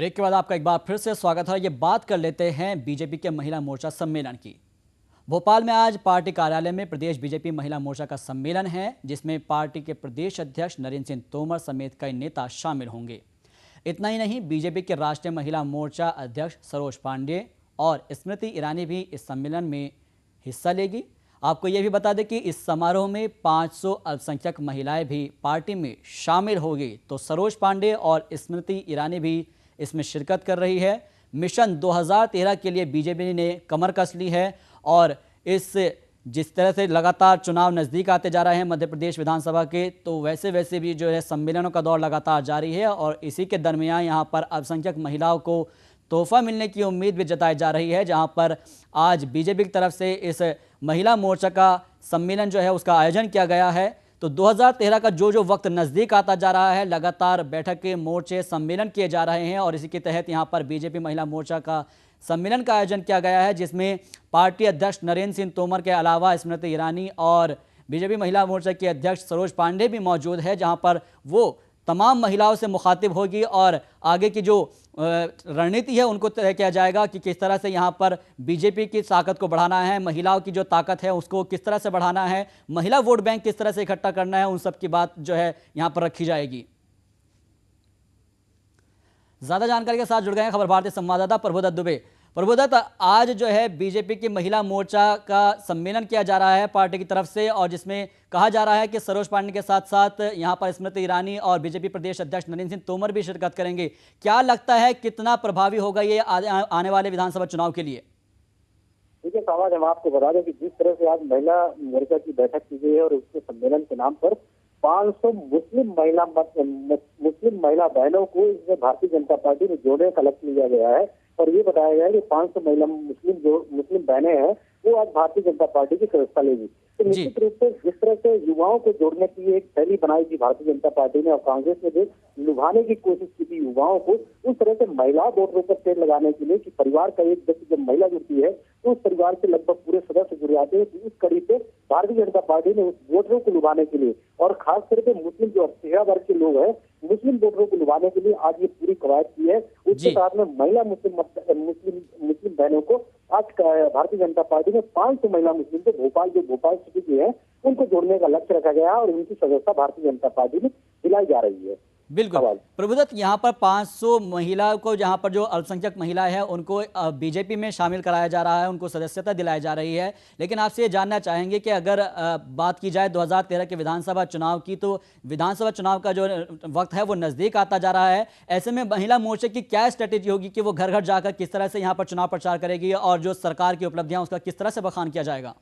Break के बाद आपका एक बार फिर से स्वागत है। ये बात कर लेते हैं बीजेपी के महिला मोर्चा सम्मेलन की। भोपाल में आज पार्टी कार्यालय में प्रदेश बीजेपी महिला मोर्चा का सम्मेलन है, जिसमें पार्टी के प्रदेश अध्यक्ष नरेंद्र सिंह तोमर समेत कई नेता शामिल होंगे। इतना ही नहीं, बीजेपी के राष्ट्रीय महिला मोर्चा अध्यक्ष सरोज पांडेय और स्मृति ईरानी भी इस सम्मेलन में हिस्सा लेगी। आपको यह भी बता दें कि इस समारोह में 500 अल्पसंख्यक महिलाएं भी पार्टी में शामिल होगी। तो सरोज पांडेय और स्मृति ईरानी भी इसमें शिरकत कर रही है। मिशन 2013 के लिए बीजेपी ने कमर कस ली है और जिस तरह से लगातार चुनाव नज़दीक आते जा रहे हैं मध्य प्रदेश विधानसभा के, तो वैसे भी जो है सम्मेलनों का दौर लगातार जारी है और इसी के दरमियान यहाँ पर अल्पसंख्यक महिलाओं को तोहफा मिलने की उम्मीद भी जताई जा रही है। जहाँ पर आज बीजेपी की तरफ से इस महिला मोर्चा का सम्मेलन जो है उसका आयोजन किया गया है। तो 2013 का जो वक्त नज़दीक आता जा रहा है, लगातार बैठक के मोर्चे सम्मेलन किए जा रहे हैं और इसी के तहत यहाँ पर बीजेपी महिला मोर्चा का सम्मेलन का आयोजन किया गया है, जिसमें पार्टी अध्यक्ष नरेंद्र सिंह तोमर के अलावा स्मृति ईरानी और बीजेपी महिला मोर्चा की अध्यक्ष सरोज पांडेय भी मौजूद है, जहां पर वो तमाम महिलाओं से मुखातिब होगी और आगे की जो रणनीति है उनको तय किया जाएगा कि किस तरह से यहाँ पर बीजेपी की ताकत को बढ़ाना है, महिलाओं की जो ताकत है उसको किस तरह से बढ़ाना है, महिला वोट बैंक किस तरह से इकट्ठा करना है, उन सब की बात जो है यहाँ पर रखी जाएगी। ज्यादा जानकारी के साथ जुड़ गए हैं खबर भारती संवाददाता प्रभुदत्त दुबे। प्रभुदत्त, आज जो है बीजेपी की महिला मोर्चा का सम्मेलन किया जा रहा है पार्टी की तरफ से और जिसमें कहा जा रहा है कि सरोज पांडेय के साथ साथ यहाँ पर स्मृति ईरानी और बीजेपी प्रदेश अध्यक्ष नरेंद्र सिंह तोमर भी शिरकत करेंगे। क्या लगता है कितना प्रभावी होगा ये आने वाले विधानसभा चुनाव के लिए? देखिए सामाज, हम आपको बता दें कि जिस तरह से आज महिला मोर्चा की बैठक की गई है और उसके सम्मेलन के नाम पर 500 मुस्लिम महिला बहनों को इसमें भारतीय जनता पार्टी में जोड़ने का लक्ष्य लिया गया है और ये बताया गया है कि 500 महिला मुस्लिम बहनें हैं वो आज भारतीय जनता पार्टी की सदस्यता लेगी। तो निश्चित रूप से जिस तरह से युवाओं को जोड़ने की एक शैली बनाई थी भारतीय जनता पार्टी ने और कांग्रेस ने जो लुभाने की कोशिश की थी युवाओं को, उस तरह से महिला वोटरों पर तेल लगाने के लिए कि परिवार का एक व्यक्ति जब महिला जुड़ती है तो उस परिवार से लगभग पूरे सदस्य जुड़ जाते हैं। उस कड़ी पे भारतीय जनता पार्टी ने उस वोटरों को लुभाने के लिए और खासकर के मुस्लिम जो पिछड़ा वर्ग के लोग हैं मुस्लिम वोटरों को लुभाने के लिए आज ये पूरी कवायद की है। उसके साथ में महिला मुस्लिम बहनों को आज भारतीय जनता पार्टी ने 500 महिला मुस्लिम को भोपाल सिटी के हैं उनको जोड़ने का लक्ष्य रखा गया और उनकी सदस्यता भारतीय जनता पार्टी में दिलाई जा रही है। बिल्कुल प्रभुदत्त, यहाँ पर 500 महिला को, जहाँ पर जो अल्पसंख्यक महिलाएं हैं उनको बीजेपी में शामिल कराया जा रहा है, उनको सदस्यता दिलाई जा रही है। लेकिन आपसे ये जानना चाहेंगे कि अगर बात की जाए 2013 के विधानसभा चुनाव की, तो विधानसभा चुनाव का जो वक्त है वो नज़दीक आता जा रहा है। ऐसे में महिला मोर्चे की क्या स्ट्रेटेजी होगी कि वो घर घर जाकर किस तरह से यहाँ पर चुनाव प्रचार करेगी और जो सरकार की उपलब्धियाँ उसका किस तरह से बखान किया जाएगा?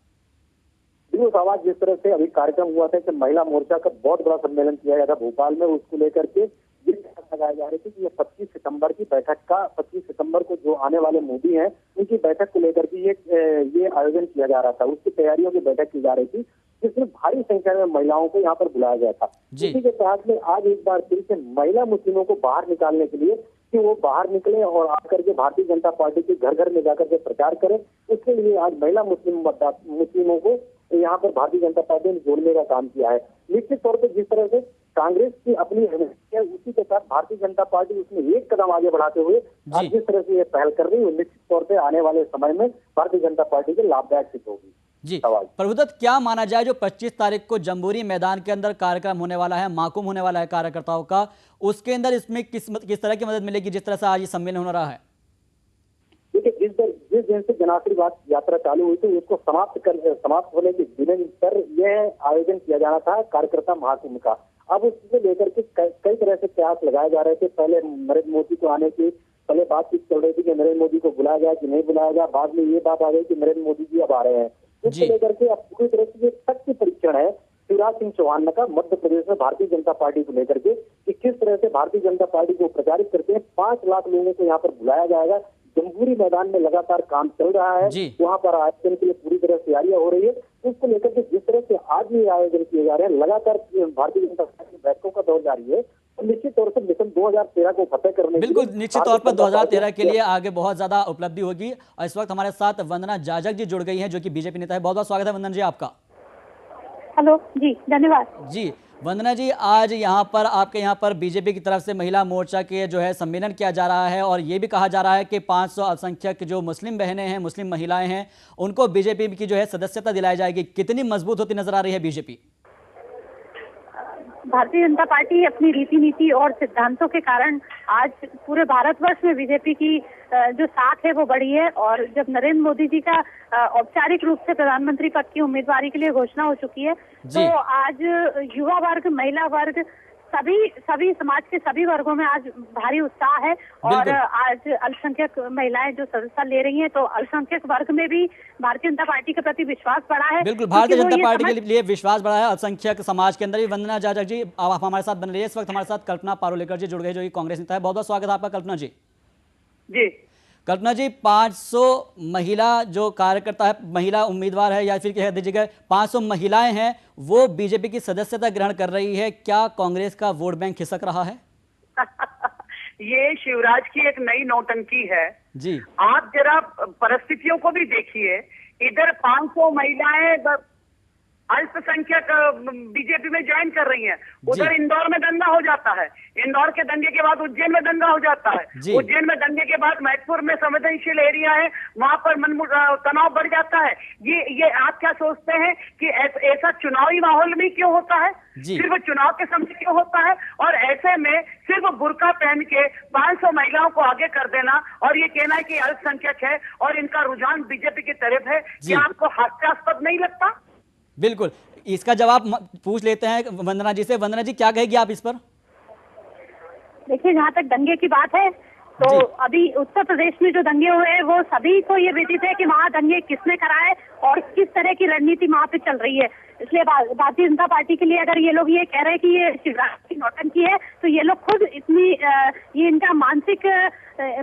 आवाज जिस तरह से अभी कार्यक्रम हुआ था कि महिला मोर्चा का बहुत बड़ा सम्मेलन किया गया था भोपाल में, उसको लेकर के ये लगाया जा रही थी कि ये 25 सितंबर की बैठक का 25 सितंबर को जो आने वाले मोदी हैं उनकी बैठक को लेकर के ये आयोजन किया जा रहा था। उसकी तैयारियों की बैठक की जा रही थी जिसमें भारी संख्या में महिलाओं को यहाँ पर बुलाया गया था। इसी के तहत में आज एक बार फिर से महिला मुस्लिमों को बाहर निकालने के लिए कि वो बाहर निकले और आकर के भारतीय जनता पार्टी के घर घर में जाकर के प्रचार करें, उसके लिए आज महिला मुस्लिमों को यहाँ पर भारतीय जनता पार्टी ने जोड़ने का काम किया है। निश्चित तौर पर जिस तरह से कांग्रेस की अपनी है उसी के साथ भारतीय जनता पार्टी उसमें एक कदम आगे बढ़ाते हुए आज जिस तरह से ये पहल कर रही है निश्चित तौर पर आने वाले समय में भारतीय जनता पार्टी के लाभदायक सिद्ध होगी। जी प्रभुदत्त, क्या माना जाए जो 25 तारीख को जम्बूरी मैदान के अंदर कार्यक्रम होने वाला है, माकूम होने वाला है कार्यकर्ताओं का, उसके अंदर इसमें किस तरह की मदद मिलेगी जिस तरह से आज ये सम्मेलन हो रहा है? देखिए जिस दिन से जन आशीर्वाद यात्रा चालू हुई थी उसको समाप्त होने के दिन पर यह आयोजन किया जाना था कार्यकर्ता महाकुंभ का। अब उसको लेकर के कई तरह से प्रयास लगाए जा रहे थे। पहले नरेंद्र मोदी को आने की पहले बातचीत चल रही थी कि नरेंद्र मोदी को बुलाया गया कि नहीं बुलाया गया, बाद में ये बात आ गई कि नरेंद्र मोदी जी अब आ रहे हैं। इसको लेकर के अब पूरी तरह से ये शक्ति परीक्षण है शिवराज सिंह चौहान का मध्य प्रदेश में भारतीय जनता पार्टी को लेकर के कि किस तरह से भारतीय जनता पार्टी को प्रचारित करते हैं। 5 लाख लोगों को यहाँ पर बुलाया जाएगा। जम्बूरी मैदान में लगातार काम चल रहा है, वहाँ पर आयोजन के लिए पूरी तरह तैयारियां हो रही है। उसको लेकर के जिस तरह से आज ये आयोजन किए जा रहे हैं, लगातार भारतीय जनता पार्टी की बैठकों का दौर जारी है। तो निश्चित तौर पर मिशन 2013 को फतेह करने बिल्कुल निश्चित तौर पर 2013 के लिए आगे बहुत ज्यादा उपलब्धि होगी। और इस वक्त हमारे साथ वंदना जाजक जी जुड़ गई हैं जो कि बीजेपी नेता है। बहुत बहुत स्वागत है वंदना जी आपका। हेलो जी, धन्यवाद जी वंदना जी, आज यहाँ पर आपके यहाँ पर बीजेपी की तरफ से महिला मोर्चा के जो है सम्मेलन किया जा रहा है और ये भी कहा जा रहा है कि 500 अल्पसंख्यक जो मुस्लिम बहनें हैं, मुस्लिम महिलाएं हैं, उनको बीजेपी की जो है सदस्यता दिलाई जाएगी। कितनी मजबूत होती नजर आ रही है बीजेपी? भारतीय जनता पार्टी अपनी रीति नीति और सिद्धांतों के कारण आज पूरे भारतवर्ष में बीजेपी की जो साख है वो बढ़ी है। और जब नरेंद्र मोदी जी का औपचारिक रूप से प्रधानमंत्री पद की उम्मीदवारी के लिए घोषणा हो चुकी है, तो आज युवा वर्ग, महिला वर्ग, सभी समाज के सभी वर्गों में आज भारी उत्साह है। और आज अल्पसंख्यक महिलाएं जो सदस्यता ले रही हैं, तो अल्पसंख्यक वर्ग में भी भारतीय जनता पार्टी के प्रति विश्वास बढ़ा है। बिल्कुल, भारतीय जनता पार्टी के लिए विश्वास बढ़ा है अल्पसंख्यक समाज के अंदर भी। वंदना जाजक जी, आप हमारे साथ बन रही है। इस वक्त हमारे साथ कल्पना पारुलेकर जी जुड़ गए, जो कांग्रेस नेता है। बहुत बहुत स्वागत है आपका कल्पना जी। जी कल्पना जी, 500 महिला जो कार्यकर्ता है, महिला उम्मीदवार है, या फिर कह दीजिएगा 500 महिलाएं हैं, वो बीजेपी की सदस्यता ग्रहण कर रही है। क्या कांग्रेस का वोट बैंक खिसक रहा है? ये शिवराज की एक नई नौटंकी है जी। आप जरा परिस्थितियों को भी देखिए। इधर 500 महिलाएं अल्पसंख्यक बीजेपी में ज्वाइन कर रही हैं, उधर इंदौर में दंगा हो जाता है, इंदौर के दंगे के बाद उज्जैन में दंगा हो जाता है, उज्जैन में दंगे के बाद महत्वपूर्ण में संवेदनशील एरिया है, वहां पर तनाव बढ़ जाता है। ये आप क्या सोचते हैं कि ऐसा चुनावी माहौल में क्यों होता है? सिर्फ चुनाव के समय क्यों होता है? और ऐसे में सिर्फ बुर्का पहन के 500 महिलाओं को आगे कर देना और ये कहना है कि अल्पसंख्यक है और इनका रुझान बीजेपी की तरफ है, क्या आपको हास्यास्पद नहीं लगता? बिल्कुल, इसका जवाब पूछ लेते हैं वंदना जी से। वंदना जी, क्या कहेगी आप इस पर? देखिए, जहाँ तक दंगे की बात है, तो अभी उत्तर प्रदेश में जो दंगे हुए हैं वो सभी को ये विदित है कि वहाँ दंगे किसने कराए और किस तरह की रणनीति वहाँ पे चल रही है। इसलिए भारतीय जनता पार्टी के लिए अगर ये लोग ये कह रहे हैं कि ये शिवराज की नौटंकी है, तो ये लोग खुद इतनी ये इनका मानसिक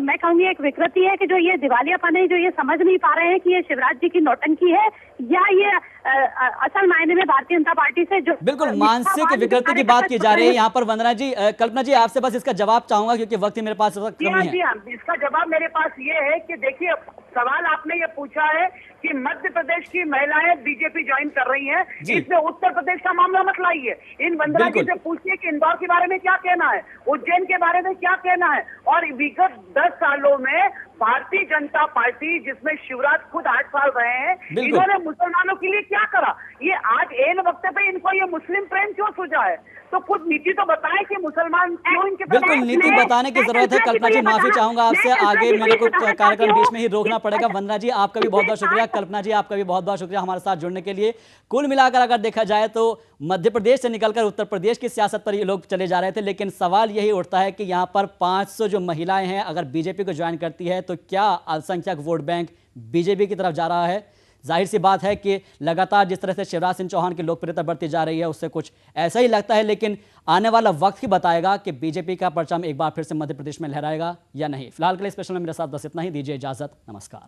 मैं कहूंगी एक विकृति है कि जो ये दिवालियापन है, जो ये समझ नहीं पा रहे हैं कि ये शिवराज जी की नौटंकी है या ये असल मायने में भारतीय जनता पार्टी से जो बिल्कुल मानसिक विकृति की बात की जा रही है यहाँ पर। वंदना जी, कल्पना जी, आपसे बस इसका जवाब चाहूंगा क्योंकि वक्त मेरे पास कम है। जी हाँ, इसका जवाब मेरे पास ये है कि देखिए, सवाल आपने ये पूछा है कि मध्य प्रदेश की महिलाएं बीजेपी ज्वाइन कर रही हैं, इसमें उत्तर प्रदेश का मामला मत लाइए। इन वंदना जी से पूछिए कि इंदौर के बारे में क्या कहना है, उज्जैन के बारे में क्या कहना है। और विगत 10 सालों में भारतीय जनता पार्टी, जिसमें शिवराज खुद 8 साल रहे हैं, इन्होंने मुसलमानों के लिए क्या करा? ये आज एन वक्त पे इनको ये मुस्लिम प्रेम क्यों सूझा है? तो कुछ नीति तो बताएं कि मुसलमान क्यों इनके। बिल्कुल, नीति बताने की जरूरत है। कल्पना जी, माफी चाहूंगा आपसे, आगे मेरे को कार्यक्रम बीच में ही रोकना पड़ेगा। वंदना जी, आपका भी बहुत बहुत शुक्रिया। कल्पना जी, आपका भी बहुत बहुत शुक्रिया हमारे साथ जुड़ने के लिए। कुल मिलाकर अगर देखा जाए तो मध्य प्रदेश से निकलकर उत्तर प्रदेश की सियासत पर ये लोग चले जा रहे थे, लेकिन सवाल यही उठता है कि यहाँ पर 500 जो महिलाएं हैं अगर बीजेपी को ज्वाइन करती है तो क्या अल्पसंख्यक वोट बैंक बीजेपी की तरफ जा रहा है? जाहिर सी बात है कि लगातार जिस तरह से शिवराज सिंह चौहान की लोकप्रियता बढ़ती जा रही है, उससे कुछ ऐसा ही लगता है। लेकिन आने वाला वक्त ही बताएगा कि बीजेपी का परचम एक बार फिर से मध्य प्रदेश में लहराएगा या नहीं। फिलहाल के लिए स्पेशल में मेरे साथ बस इतना ही। दीजिए इजाजत, नमस्कार।